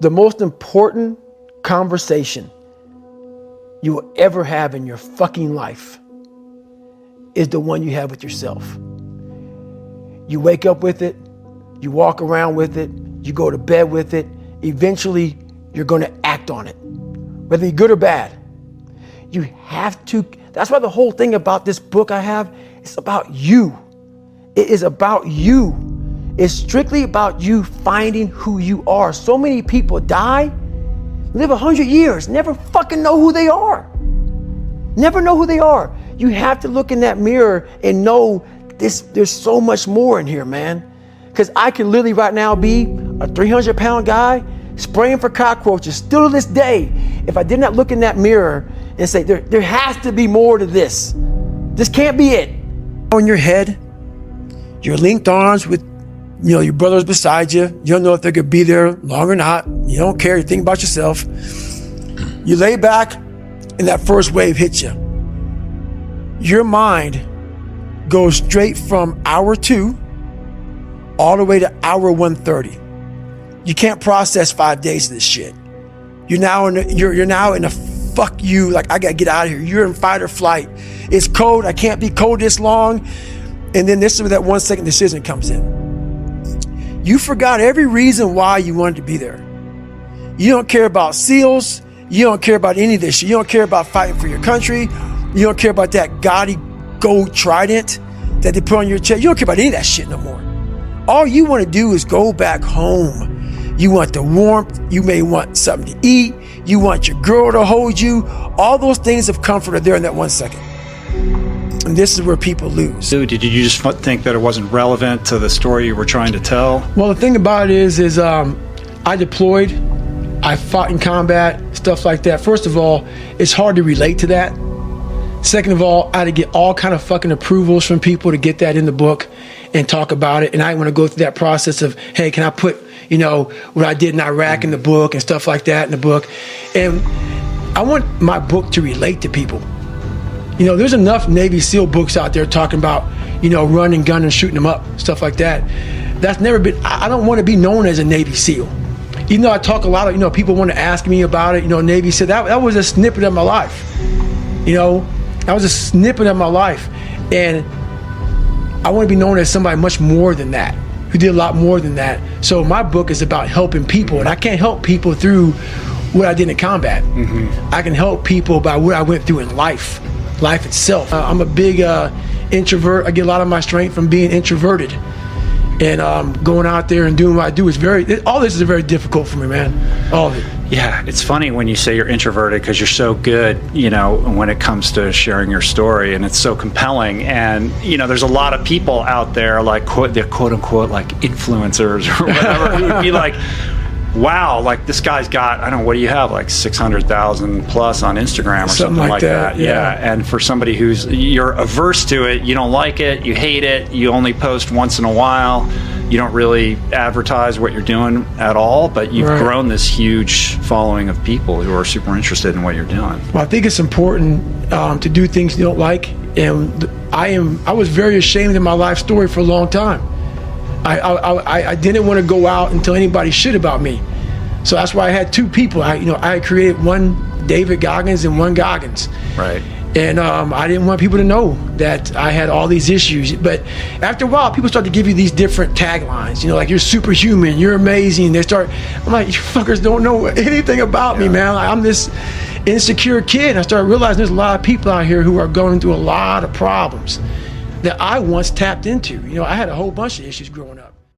The most important conversation you will ever have in your fucking life is the one you have with yourself. You wake up with it, you walk around with it, you go to bed with it. Eventually, you're going to act on it, whether you're good or bad. You have to. That's why the whole thing about this book I have, it's about you. It is about you. It's strictly about you finding who you are. So many people die, live 100 years, never fucking know who they are. Never know who they are. You have to look in that mirror and know there's so much more in here, man. Because I could literally right now be a 300-pound guy spraying for cockroaches still to this day if I did not look in that mirror and say, there has to be more to this. This can't be it. On your head, your linked arms with your brothers beside you. You don't know if they're gonna be there long or not. You don't care, you think about yourself. You lay back and that first wave hits you. Your mind goes straight from hour 2 all the way to hour 1:30. You can't process 5 days of this shit. You're now in a fuck you, like I gotta get out of here. You're in fight or flight. It's cold, I can't be cold this long. And then this is where that 1 second decision comes in. You forgot every reason why you wanted to be there. You don't care about SEALs. You don't care about any of this shit. You don't care about fighting for your country. You don't care about that gaudy gold trident that they put on your chest. You don't care about any of that shit no more. All you want to do is go back home. You want the warmth. You may want something to eat. You want your girl to hold you. All those things of comfort are there in that 1 second. And this is where people lose. So did you just think that it wasn't relevant to the story you were trying to tell? Well, the thing about it is I deployed, I fought in combat, stuff like that. First of all, it's hard to relate to that. Second of all, I had to get all kind of fucking approvals from people to get that in the book and talk about it. And I want to go through that process of, hey, can I put, what I did in Iraq in the book and stuff like that in the book. And I want my book to relate to people. There's enough Navy SEAL books out there talking about, running, gunning, shooting them up, stuff like that. That's never been, I don't want to be known as a Navy SEAL. Even though I talk a lot of, people want to ask me about it, Navy SEAL, that was a snippet of my life. That was a snippet of my life. And I want to be known as somebody much more than that, who did a lot more than that. So my book is about helping people, and I can't help people through what I did in combat. Mm-hmm. I can help people by what I went through in life itself. I'm a big introvert. I get a lot of my strength from being introverted. And going out there and doing what I do is all this is very difficult for me, man. All of it. Yeah, it's funny when you say you're introverted because you're so good, when it comes to sharing your story, and it's so compelling. And, there's a lot of people out there, like they're quote unquote like influencers or whatever, who would be like, wow, like this guy's got, I don't know, what do you have, like 600,000 plus on Instagram or something like that. Yeah. And for somebody you're averse to it, you don't like it, you hate it, you only post once in a while, you don't really advertise what you're doing at all, but you've grown this huge following of people who are super interested in what you're doing. Well, I think it's important to do things you don't like. And I was very ashamed of my life story for a long time. I didn't want to go out and tell anybody shit about me. So that's why I had two people. I created one David Goggins and one Goggins. Right. And I didn't want people to know that I had all these issues. But after a while, people start to give you these different taglines. Like you're superhuman, you're amazing. I'm like, you fuckers don't know anything about me, man. Like, I'm this insecure kid. And I started realizing there's a lot of people out here who are going through a lot of problems that I once tapped into. I had a whole bunch of issues growing up.